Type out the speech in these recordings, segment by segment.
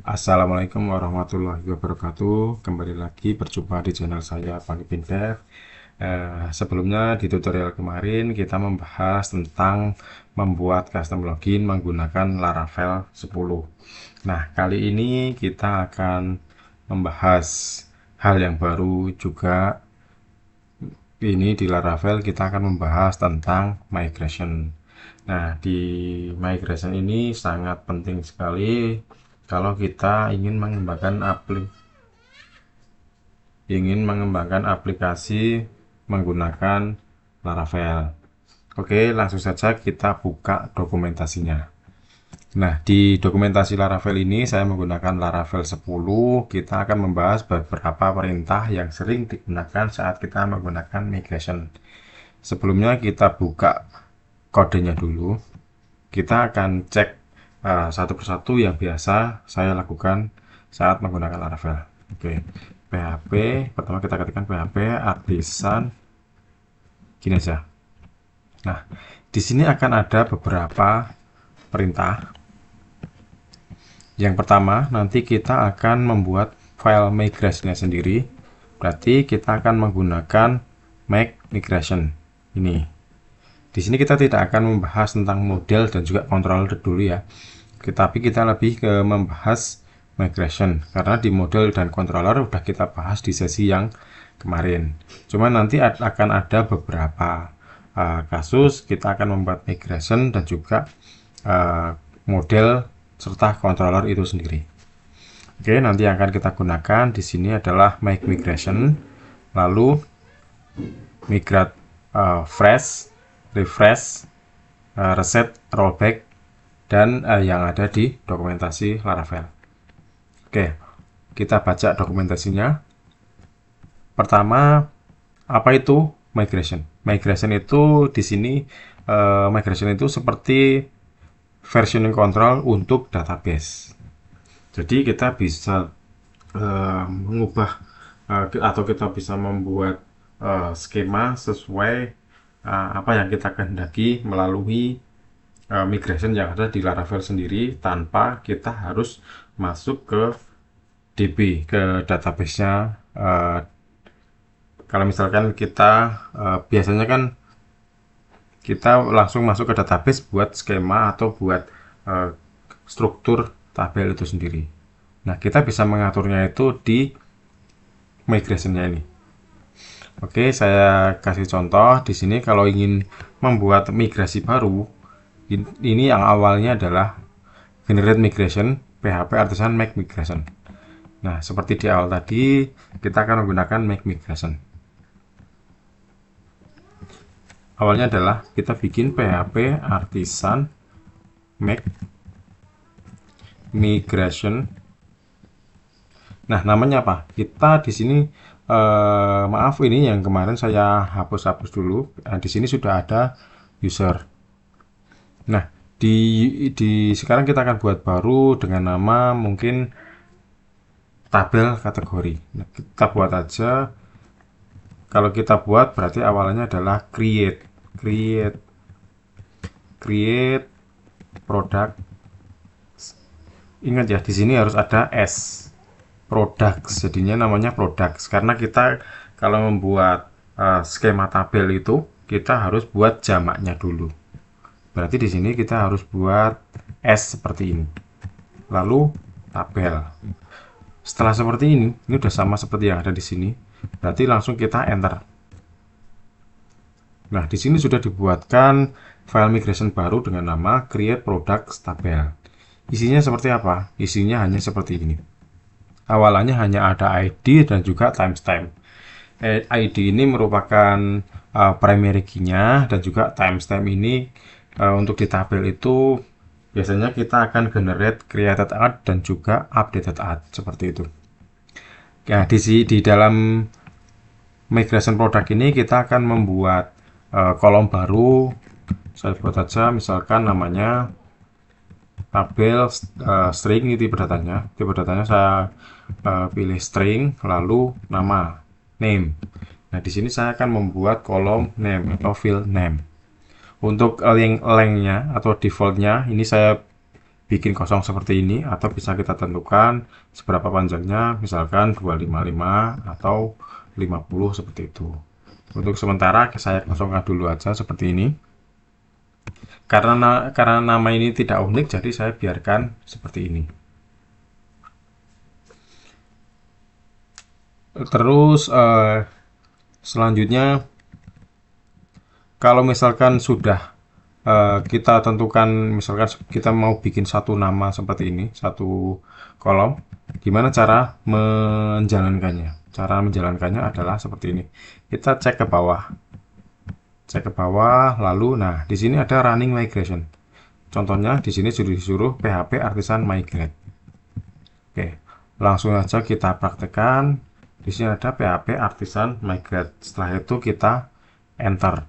Assalamualaikum warahmatullahi wabarakatuh. Kembali lagi berjumpa di channel saya Pagi Pindev. Sebelumnya di tutorial kemarin kita membahas tentang membuat custom login menggunakan Laravel 10. Nah, kali ini kita akan membahas hal yang baru juga. Ini di Laravel kita akan membahas tentang migration. Nah, di migration ini sangat penting sekali kalau kita ingin mengembangkan aplikasi menggunakan Laravel. Oke, langsung saja kita buka dokumentasinya. Nah, di dokumentasi Laravel ini saya menggunakan Laravel 10. Kita akan membahas beberapa perintah yang sering digunakan saat kita menggunakan migration. Sebelumnya kita buka kodenya dulu. Kita akan cek satu persatu yang biasa saya lakukan saat menggunakan Laravel. Oke, PHP pertama kita ketikkan PHP artisan gini aja. Nah, di sini akan ada beberapa perintah. Yang pertama, nanti kita akan membuat file migration-nya sendiri. Berarti kita akan menggunakan make migration ini. Di sini kita tidak akan membahas tentang model dan juga controller dulu ya. Tetapi kita lebih ke membahas migration karena di model dan controller udah kita bahas di sesi yang kemarin. Cuma nanti akan ada beberapa kasus kita akan membuat migration dan juga model serta controller itu sendiri. Oke, nanti akan kita gunakan di sini adalah make migration, lalu migrate fresh, refresh, reset, rollback, dan yang ada di dokumentasi Laravel. Oke, kita baca dokumentasinya. Pertama, apa itu migration? Migration itu di sini migration itu seperti versioning control untuk database. Jadi kita bisa mengubah atau kita bisa membuat skema sesuai apa yang kita kehendaki melalui migration yang ada di Laravel sendiri tanpa kita harus masuk ke DB, ke database-nya. Kalau misalkan kita biasanya kan kita langsung masuk ke database buat skema atau buat struktur tabel itu sendiri. Nah, kita bisa mengaturnya itu di migration-nya ini. Oke, saya kasih contoh di sini kalau ingin membuat migrasi baru, ini yang awalnya adalah generate migration, PHP artisan make migration. Nah, seperti di awal tadi, kita akan menggunakan make migration. Awalnya adalah kita bikin PHP artisan make migration. Nah, namanya apa? Kita di sini maaf ini yang kemarin saya hapus dulu. Nah, di sini sudah ada user. Nah, di sekarang kita akan buat baru dengan nama mungkin tabel kategori. Nah, kita buat aja. Kalau kita buat berarti awalnya adalah create product. Ingat ya, di sini harus ada S. Products, jadinya namanya products. Karena kita kalau membuat skema tabel itu kita harus buat jamaknya dulu. Berarti di sini kita harus buat S seperti ini. Lalu tabel. Setelah seperti ini udah sama seperti yang ada di sini. Berarti langsung kita enter. Nah, di sini sudah dibuatkan file migration baru dengan nama create products tabel. Isinya seperti apa? Isinya hanya seperti ini. Awalnya hanya ada ID dan juga timestamp. ID ini merupakan primary key-nya dan juga timestamp ini untuk di tabel itu biasanya kita akan generate created at dan juga updated at seperti itu. Ya, di dalam migration product ini kita akan membuat kolom baru. Saya buat aja misalkan namanya tabel string, ini tipe datanya. Tipe datanya saya pilih string lalu nama name. Nah, di sini saya akan membuat kolom name atau field name. Untuk lengthnya atau defaultnya ini saya bikin kosong seperti ini, atau bisa kita tentukan seberapa panjangnya, misalkan 255 atau 50 seperti itu. Untuk sementara saya kosongkan dulu aja seperti ini. Karena nama ini tidak unik, jadi saya biarkan seperti ini. Terus selanjutnya, kalau misalkan sudah kita tentukan, misalkan kita mau bikin satu nama seperti ini, satu kolom, gimana cara menjalankannya? Cara menjalankannya adalah seperti ini. Kita cek ke bawah. Cek ke bawah, lalu nah di sini ada running migration. Contohnya di sini sudah disuruh PHP Artisan Migrate. Oke, langsung aja kita praktekkan. Di sini ada PHP Artisan Migrate. Setelah itu kita enter.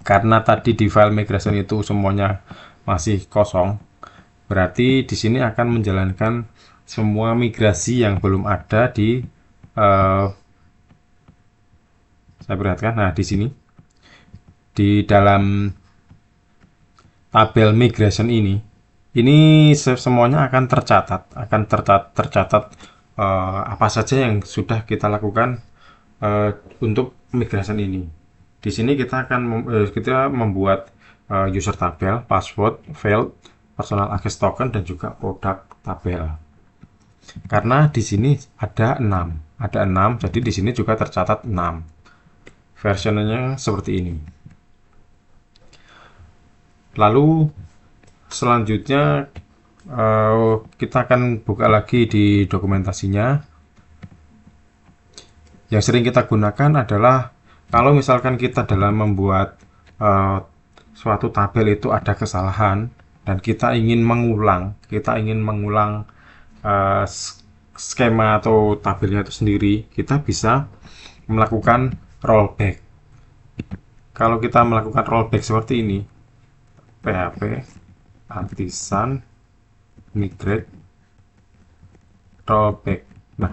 Karena tadi di file migration itu semuanya masih kosong, berarti di sini akan menjalankan semua migrasi yang belum ada di saya perhatikan. Nah, di sini di dalam tabel migration ini semuanya akan tercatat apa saja yang sudah kita lakukan untuk migration ini. Di sini kita akan kita membuat user tabel, password, field, personal access token, dan juga produk tabel. Karena di sini ada 6, jadi di sini juga tercatat 6. Versionnya seperti ini. Lalu selanjutnya kita akan buka lagi di dokumentasinya. Yang sering kita gunakan adalah kalau misalkan kita dalam membuat suatu tabel itu ada kesalahan dan kita ingin mengulang skema atau tabelnya itu sendiri, kita bisa melakukan rollback. Kalau kita melakukan rollback seperti ini, PHP Artisan Migrate rollback. Nah,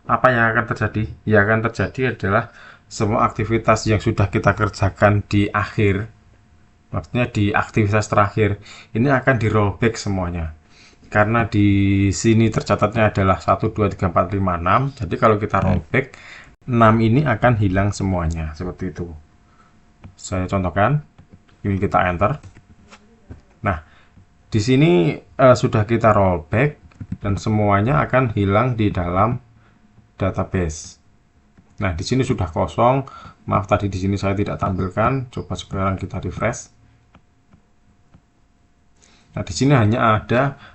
apa yang akan terjadi? Yang akan terjadi adalah semua aktivitas yang sudah kita kerjakan di akhir, maksudnya di aktivitas terakhir, ini akan di rollback semuanya. Karena di sini tercatatnya adalah 1, 2, 3, 4, 5, 6. Jadi kalau kita rollback, 6 ini akan hilang semuanya. Seperti itu. Saya contohkan. Ini kita enter. Nah, di sini sudah kita rollback dan semuanya akan hilang di dalam database. Nah, di sini sudah kosong. Maaf tadi di sini saya tidak tampilkan. Coba sekarang kita refresh. Nah, di sini hanya ada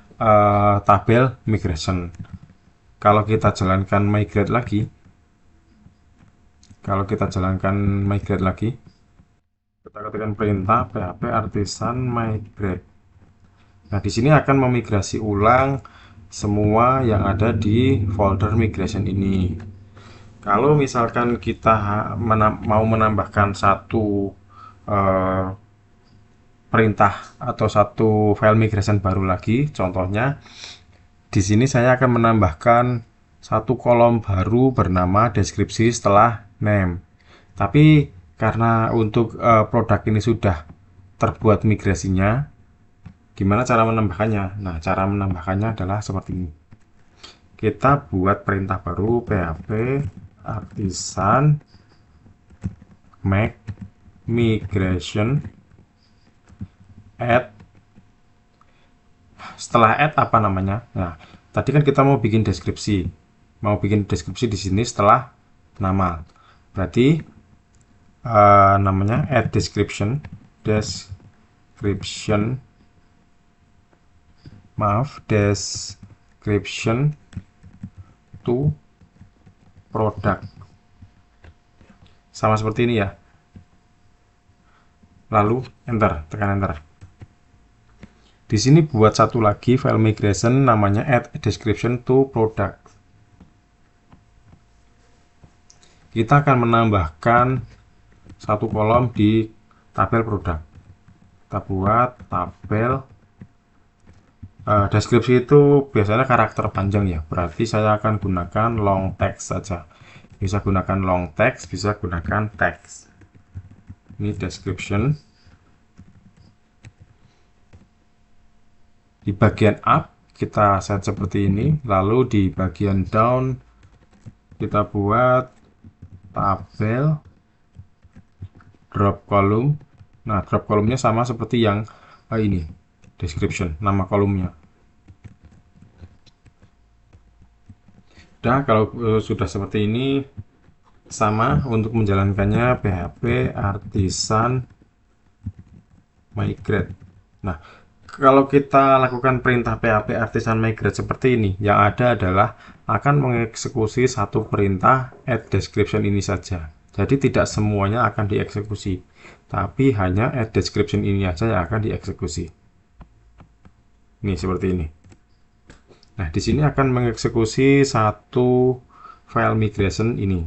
tabel migration. Kalau kita jalankan migrate lagi, kita ketikkan perintah PHP Artisan Migrate. Nah, di sini akan memigrasi ulang semua yang ada di folder migration ini. Kalau misalkan kita mau menambahkan satu perintah atau satu file migration baru lagi, contohnya di sini saya akan menambahkan satu kolom baru bernama deskripsi setelah name. Tapi karena untuk produk ini sudah terbuat migrasinya, gimana cara menambahkannya? Nah, cara menambahkannya adalah seperti ini. Kita buat perintah baru PHP Artisan Make Migration add. Setelah add apa namanya? Nah, tadi kan kita mau bikin deskripsi. Di sini setelah nama. Berarti namanya add description to product. Sama seperti ini ya. Lalu enter, tekan enter. Di sini buat satu lagi file migration namanya add description to product. Kita akan menambahkan satu kolom di tabel produk. Kita buat tabel deskripsi itu biasanya karakter panjang ya. Berarti saya akan gunakan long text saja. Bisa gunakan long text, bisa gunakan text. Ini description. Di bagian up kita set seperti ini, lalu di bagian down kita buat tabel drop column. Nah, drop kolomnya sama seperti yang ini, description, nama kolomnya. Nah, kalau sudah seperti ini, sama untuk menjalankannya PHP artisan migrate. Nah, kalau kita lakukan perintah PHP artisan migrate seperti ini, yang ada adalah akan mengeksekusi satu perintah add description ini saja. Jadi tidak semuanya akan dieksekusi, tapi hanya add description ini saja yang akan dieksekusi. Ini seperti ini. Nah, di sini akan mengeksekusi satu file migration ini.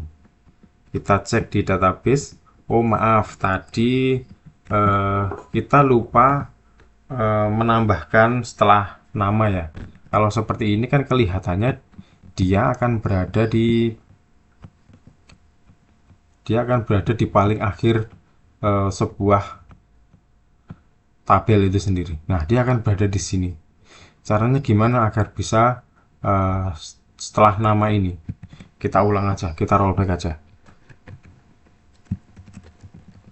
Kita cek di database. Oh maaf, tadi kita lupa menambahkan setelah nama ya. Kalau seperti ini kan kelihatannya dia akan berada di paling akhir sebuah tabel itu sendiri. Nah, dia akan berada di sini. Caranya gimana agar bisa setelah nama ini? Kita ulang aja, kita rollback aja.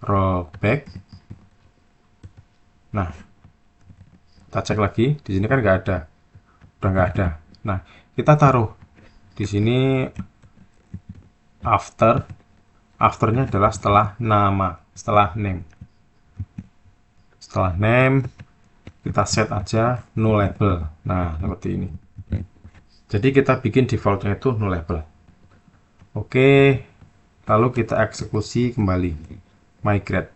Rollback. Nah, kita cek lagi. Di sini kan nggak ada, udah nggak ada. Nah, kita taruh di sini after. Afternya adalah setelah nama, setelah name. Setelah name, kita set aja null label. Nah, seperti ini. Jadi kita bikin defaultnya itu null label. Oke, lalu kita eksekusi kembali migrate.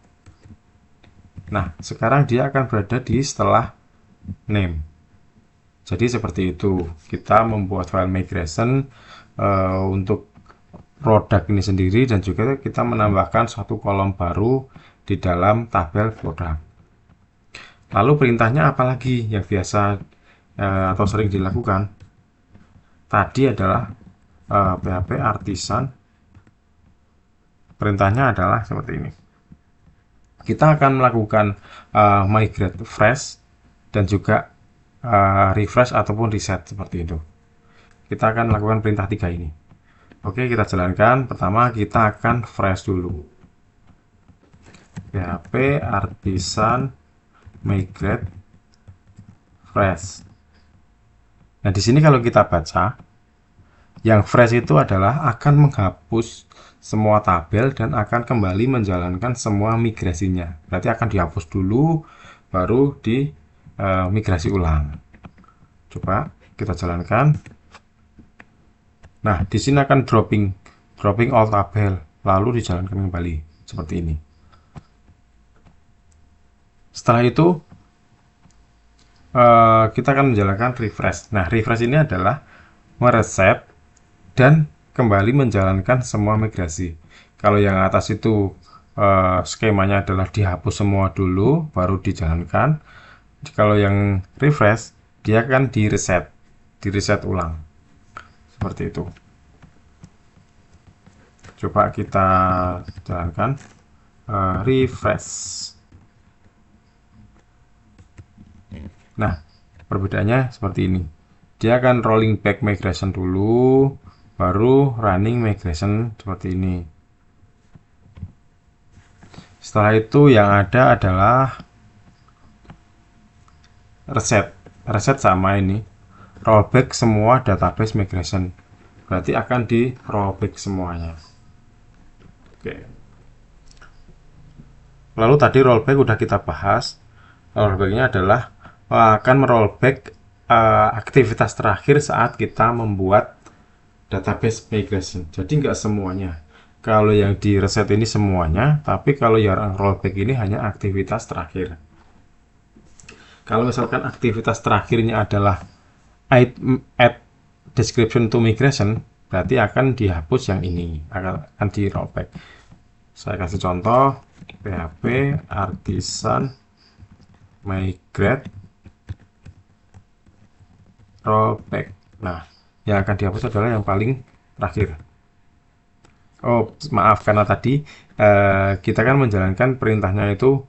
Nah, sekarang dia akan berada di setelah name. Jadi seperti itu. Kita membuat file migration untuk produk ini sendiri, dan juga kita menambahkan satu kolom baru di dalam tabel produk. Lalu perintahnya apalagi yang biasa atau sering dilakukan? Tadi adalah PHP artisan. Perintahnya adalah seperti ini. Kita akan melakukan migrate fresh dan juga refresh ataupun reset seperti itu. Kita akan melakukan perintah 3 ini. Oke, kita jalankan. Pertama kita akan fresh dulu. PHP artisan migrate fresh. Nah, di sini kalau kita baca, yang fresh itu adalah akan menghapus semua tabel dan akan kembali menjalankan semua migrasinya. Berarti akan dihapus dulu, baru di migrasi ulang. Coba kita jalankan. Nah, di sini akan dropping all tabel, lalu dijalankan kembali seperti ini. Setelah itu kita akan menjalankan refresh. Nah, refresh ini adalah mereset dan kembali menjalankan semua migrasi. Kalau yang atas itu skemanya adalah dihapus semua dulu, baru dijalankan. Kalau yang refresh, dia akan direset ulang. Seperti itu. Coba kita jalankan refresh. Nah, perbedaannya seperti ini. Dia akan rolling back migration dulu, baru running migration seperti ini. Setelah itu yang ada adalah reset sama ini, rollback semua database migration. Berarti akan di rollback semuanya. Oke. Lalu tadi rollback udah kita bahas. Rollbacknya adalah akan merollback aktivitas terakhir saat kita membuat database migration. Jadi nggak semuanya. Kalau yang di reset ini semuanya, tapi kalau yang rollback ini hanya aktivitas terakhir. Kalau misalkan aktivitas terakhirnya adalah add description to migration, berarti akan dihapus yang ini, akan di rollback. Saya kasih contoh, PHP artisan migrate rollback. Nah, yang akan dihapus adalah yang paling terakhir. Oh, maaf, karena tadi kita kan menjalankan perintahnya itu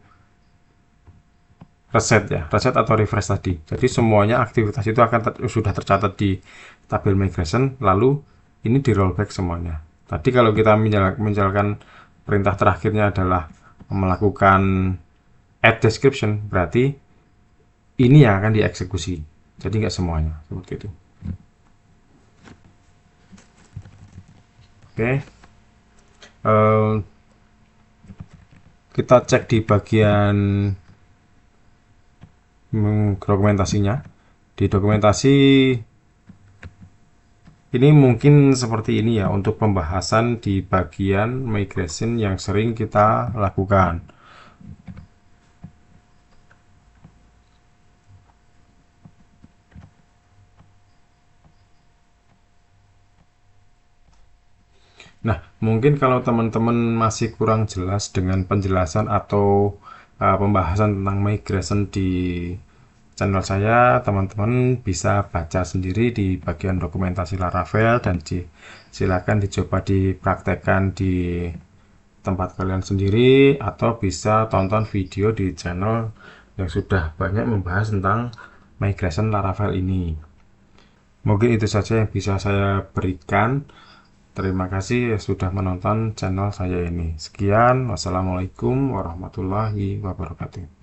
reset ya, reset atau refresh tadi. Jadi semuanya aktivitas itu akan sudah tercatat di tabel migration, lalu ini di rollback semuanya. Tadi kalau kita menjalankan perintah terakhirnya adalah melakukan add description, berarti ini yang akan dieksekusi. Jadi nggak semuanya seperti itu. Oke, kita cek di bagian dokumentasinya. Di dokumentasi ini mungkin seperti ini ya untuk pembahasan di bagian migration yang sering kita lakukan. Nah, mungkin kalau teman-teman masih kurang jelas dengan penjelasan atau pembahasan tentang migration di channel saya, teman-teman bisa baca sendiri di bagian dokumentasi Laravel dan silakan dicoba dipraktekkan di tempat kalian sendiri atau bisa tonton video di channel yang sudah banyak membahas tentang migration Laravel ini. Mungkin itu saja yang bisa saya berikan. Terima kasih sudah menonton channel saya ini. Sekian, wassalamualaikum warahmatullahi wabarakatuh.